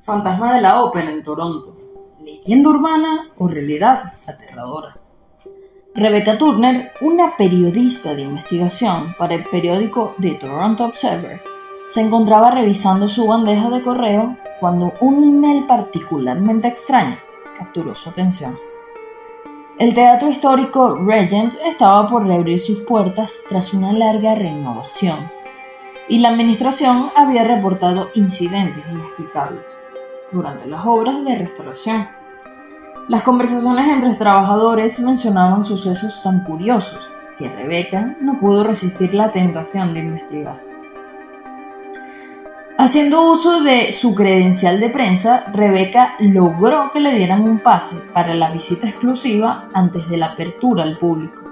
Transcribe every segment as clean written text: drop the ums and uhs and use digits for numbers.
Fantasma de la ópera en Toronto. ¿Leyenda urbana o realidad aterradora? Rebecca Turner, una periodista de investigación para el periódico The Toronto Observer, se encontraba revisando su bandeja de correo cuando un email particularmente extraño capturó su atención. El teatro histórico Regent estaba por reabrir sus puertas tras una larga renovación, y la administración había reportado incidentes inexplicables durante las obras de restauración. Las conversaciones entre trabajadores mencionaban sucesos tan curiosos que Rebecca no pudo resistir la tentación de investigar. Haciendo uso de su credencial de prensa, Rebecca logró que le dieran un pase para la visita exclusiva antes de la apertura al público.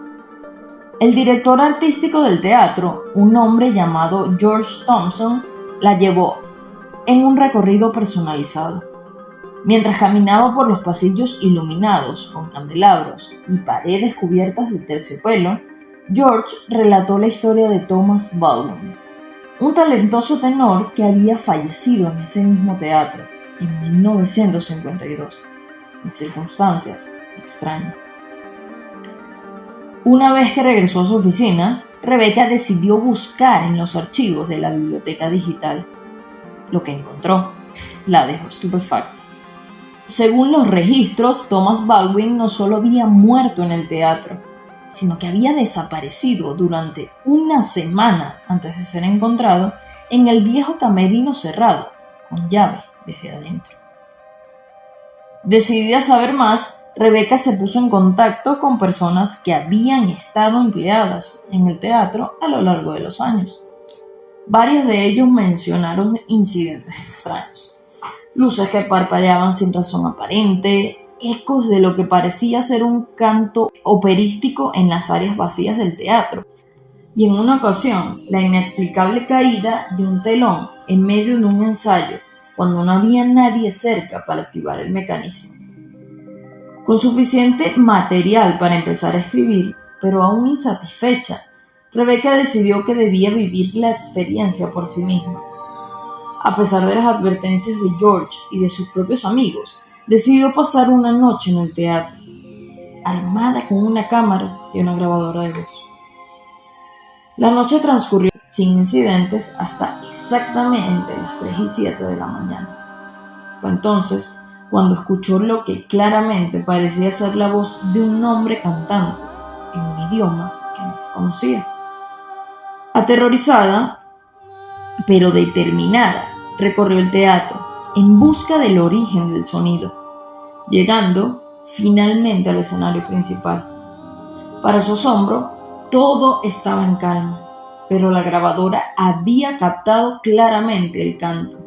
El director artístico del teatro, un hombre llamado George Thompson, la llevó en un recorrido personalizado. Mientras caminaba por los pasillos iluminados con candelabros y paredes cubiertas de terciopelo, George relató la historia de Thomas Baldwin, un talentoso tenor que había fallecido en ese mismo teatro en 1952, en circunstancias extrañas. Una vez que regresó a su oficina, Rebecca decidió buscar en los archivos de la biblioteca digital. Lo que encontró la dejó estupefacta. Según los registros, Thomas Baldwin no solo había muerto en el teatro, sino que había desaparecido durante una semana antes de ser encontrado en el viejo camerino cerrado, con llave desde adentro. Decidida a saber más, Rebecca se puso en contacto con personas que habían estado empleadas en el teatro a lo largo de los años. Varios de ellos mencionaron incidentes extraños. Luces que parpadeaban sin razón aparente, ecos de lo que parecía ser un canto operístico en las áreas vacías del teatro, y en una ocasión, la inexplicable caída de un telón en medio de un ensayo cuando no había nadie cerca para activar el mecanismo. Con suficiente material para empezar a escribir, pero aún insatisfecha, Rebecca decidió que debía vivir la experiencia por sí misma. A pesar de las advertencias de George y de sus propios amigos, decidió pasar una noche en el teatro, armada con una cámara y una grabadora de voz. La noche transcurrió sin incidentes hasta exactamente las 3:07 de la mañana. Fue entonces cuando escuchó lo que claramente parecía ser la voz de un hombre cantando en un idioma que no conocía. Aterrorizada, pero determinada, recorrió el teatro en busca del origen del sonido, llegando finalmente al escenario principal. Para su asombro, todo estaba en calma, pero la grabadora había captado claramente el canto.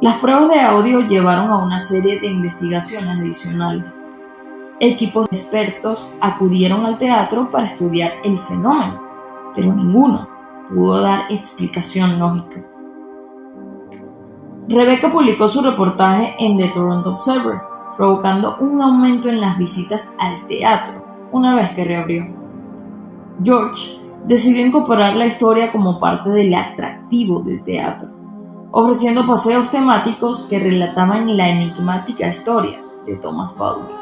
Las pruebas de audio llevaron a una serie de investigaciones adicionales. Equipos de expertos acudieron al teatro para estudiar el fenómeno, pero ninguno pudo dar explicación lógica. Rebecca publicó su reportaje en The Toronto Observer, provocando un aumento en las visitas al teatro una vez que reabrió. George decidió incorporar la historia como parte del atractivo del teatro, ofreciendo paseos temáticos que relataban la enigmática historia de Thomas Baldwin.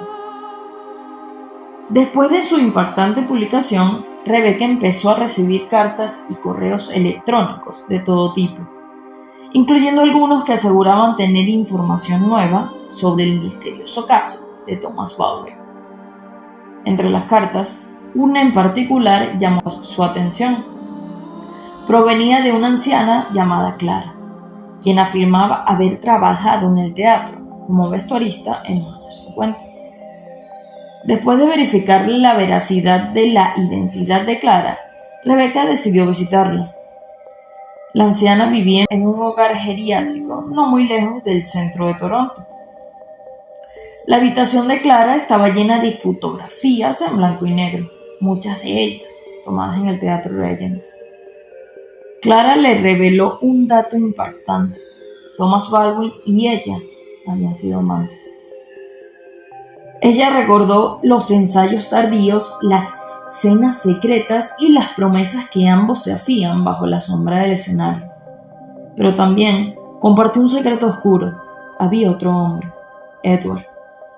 Después de su impactante publicación, Rebecca empezó a recibir cartas y correos electrónicos de todo tipo, incluyendo algunos que aseguraban tener información nueva sobre el misterioso caso de Thomas Baldwin. Entre las cartas, una en particular llamó su atención. Provenía de una anciana llamada Clara, quien afirmaba haber trabajado en el teatro como vestuarista en los años 50. Después de verificar la veracidad de la identidad de Clara, Rebecca decidió visitarla. La anciana vivía en un hogar geriátrico no muy lejos del centro de Toronto. La habitación de Clara estaba llena de fotografías en blanco y negro, muchas de ellas tomadas en el Teatro Regent. Clara le reveló un dato impactante. Thomas Baldwin y ella habían sido amantes. Ella recordó los ensayos tardíos, las cenas secretas y las promesas que ambos se hacían bajo la sombra del escenario. Pero también Compartió un secreto oscuro. Había otro hombre, Edward,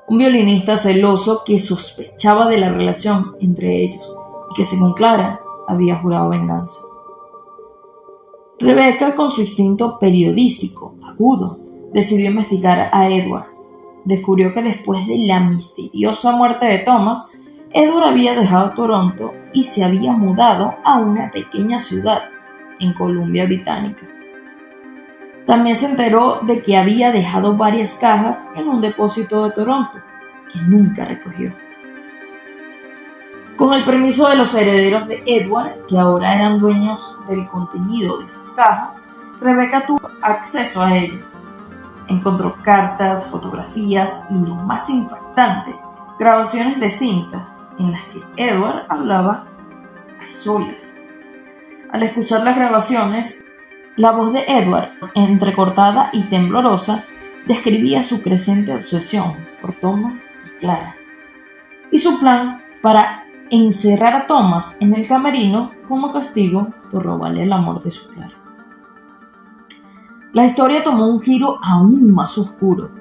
un violinista celoso que sospechaba de la relación entre ellos y que, según Clara, había jurado venganza. Rebecca, con su instinto periodístico agudo, decidió investigar a Edward. Descubrió que después de la misteriosa muerte de Thomas, Edward había dejado Toronto y se había mudado a una pequeña ciudad en Columbia Británica. También se enteró de que había dejado varias cajas en un depósito de Toronto, que nunca recogió. Con el permiso de los herederos de Edward, que ahora eran dueños del contenido de esas cajas, Rebecca tuvo acceso a ellas. Encontró cartas, fotografías y, lo más impactante, grabaciones de cintas en las que Edward hablaba a solas. Al escuchar las grabaciones, la voz de Edward, entrecortada y temblorosa, describía su creciente obsesión por Thomas y Clara, y su plan para encerrar a Thomas en el camerino como castigo por robarle el amor de su Clara. La historia tomó un giro aún más oscuro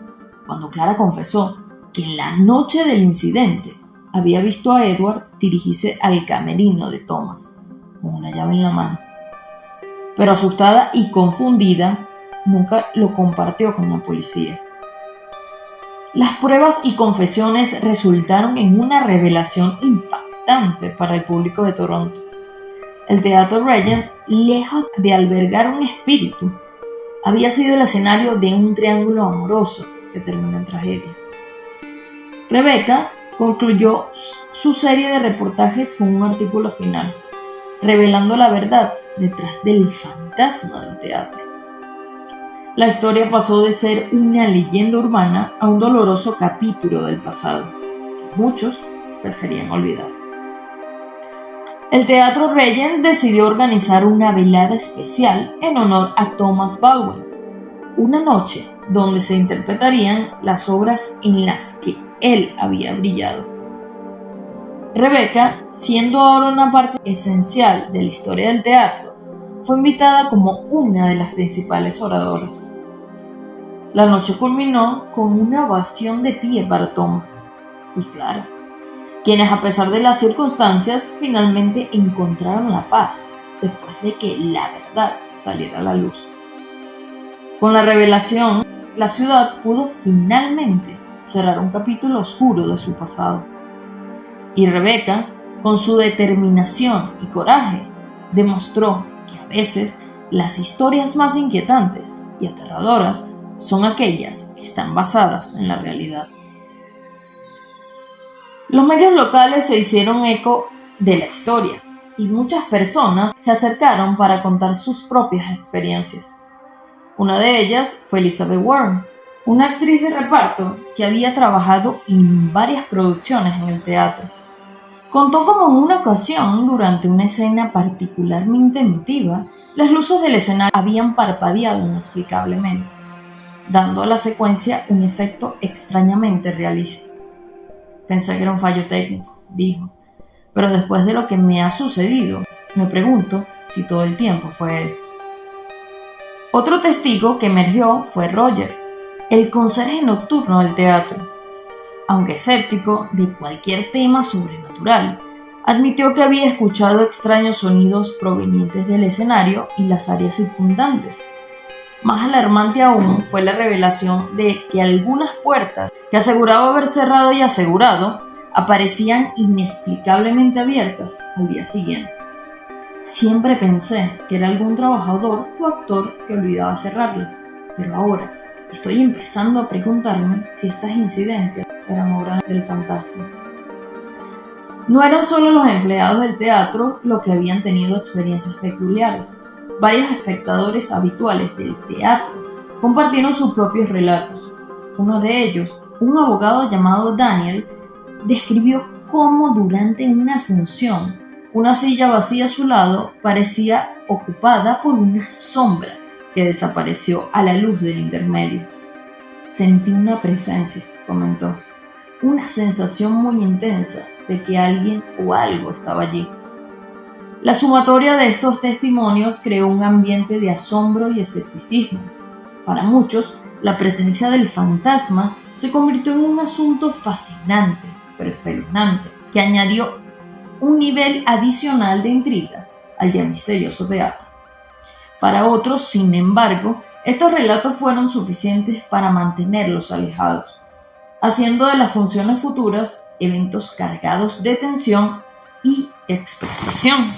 cuando Clara confesó que en la noche del incidente había visto a Edward dirigirse al camerino de Thomas con una llave en la mano. Pero asustada y confundida, nunca lo compartió con la policía. Las pruebas y confesiones resultaron en una revelación impactante para el público de Toronto. El Teatro Regent, lejos de albergar un espíritu, había sido el escenario de un triángulo amoroso que terminó en tragedia. Rebecca concluyó su serie de reportajes con un artículo final, revelando la verdad detrás del fantasma del teatro. La historia pasó de ser una leyenda urbana a un doloroso capítulo del pasado, que muchos preferían olvidar. El Teatro Regent decidió organizar una velada especial en honor a Thomas Baldwin, una noche donde se interpretarían las obras en las que él había brillado. Rebecca, siendo ahora una parte esencial de la historia del teatro, fue invitada como una de las principales oradoras. La noche culminó con una ovación de pie para Thomas y Clara, quienes, a pesar de las circunstancias, finalmente encontraron la paz después de que la verdad saliera a la luz. Con la revelación, la ciudad pudo finalmente cerrar un capítulo oscuro de su pasado. Y Rebecca, con su determinación y coraje, demostró que a veces las historias más inquietantes y aterradoras son aquellas que están basadas en la realidad. Los medios locales se hicieron eco de la historia y muchas personas se acercaron para contar sus propias experiencias. Una de ellas fue Elizabeth Warren, una actriz de reparto que había trabajado en varias producciones en el teatro. Contó cómo en una ocasión, durante una escena particularmente emotiva, las luces del escenario habían parpadeado inexplicablemente, dando a la secuencia un efecto extrañamente realista. Pensé que era un fallo técnico, dijo, pero después de lo que me ha sucedido, me pregunto si todo el tiempo fue él. Otro testigo que emergió fue Roger, el conserje nocturno del teatro. Aunque escéptico de cualquier tema sobrenatural, admitió que había escuchado extraños sonidos provenientes del escenario y las áreas circundantes. Más alarmante aún fue la revelación de que algunas puertas que aseguraba haber cerrado y asegurado aparecían inexplicablemente abiertas al día siguiente. Siempre pensé que era algún trabajador o actor que olvidaba cerrarlas, pero ahora estoy empezando a preguntarme si estas incidencias eran obra del fantasma. No eran solo los empleados del teatro los que habían tenido experiencias peculiares. Varios espectadores habituales del teatro compartieron sus propios relatos. Uno de ellos, un abogado llamado Daniel, describió cómo durante una función una silla vacía a su lado parecía ocupada por una sombra que desapareció a la luz del intermedio. Sentí una presencia, comentó, una sensación muy intensa de que alguien o algo estaba allí. La sumatoria de estos testimonios creó un ambiente de asombro y escepticismo, Para muchos, la presencia del fantasma se convirtió en un asunto fascinante, pero espeluznante, que añadió un nivel adicional de intriga al ya misterioso teatro. Para otros, sin embargo, estos relatos fueron suficientes para mantenerlos alejados, haciendo de las funciones futuras eventos cargados de tensión y expectación.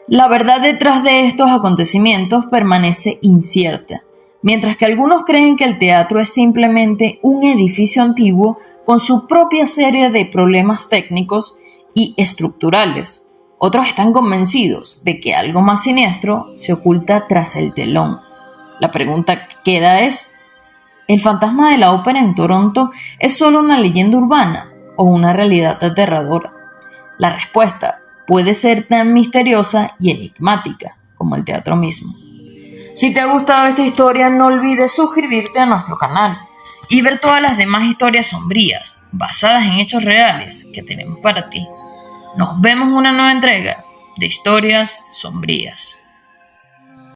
La verdad detrás de estos acontecimientos permanece incierta, mientras que algunos creen que el teatro es simplemente un edificio antiguo con su propia serie de problemas técnicos y estructurales. Otros están convencidos de que algo más siniestro se oculta tras el telón. La pregunta que queda es: ¿el fantasma de la ópera en Toronto es solo una leyenda urbana o una realidad aterradora? La respuesta puede ser tan misteriosa y enigmática como el teatro mismo. Si te ha gustado esta historia, no olvides suscribirte a nuestro canal y ver todas las demás historias sombrías, basadas en hechos reales, que tenemos para ti. Nos vemos en una nueva entrega de Historias Sombrías.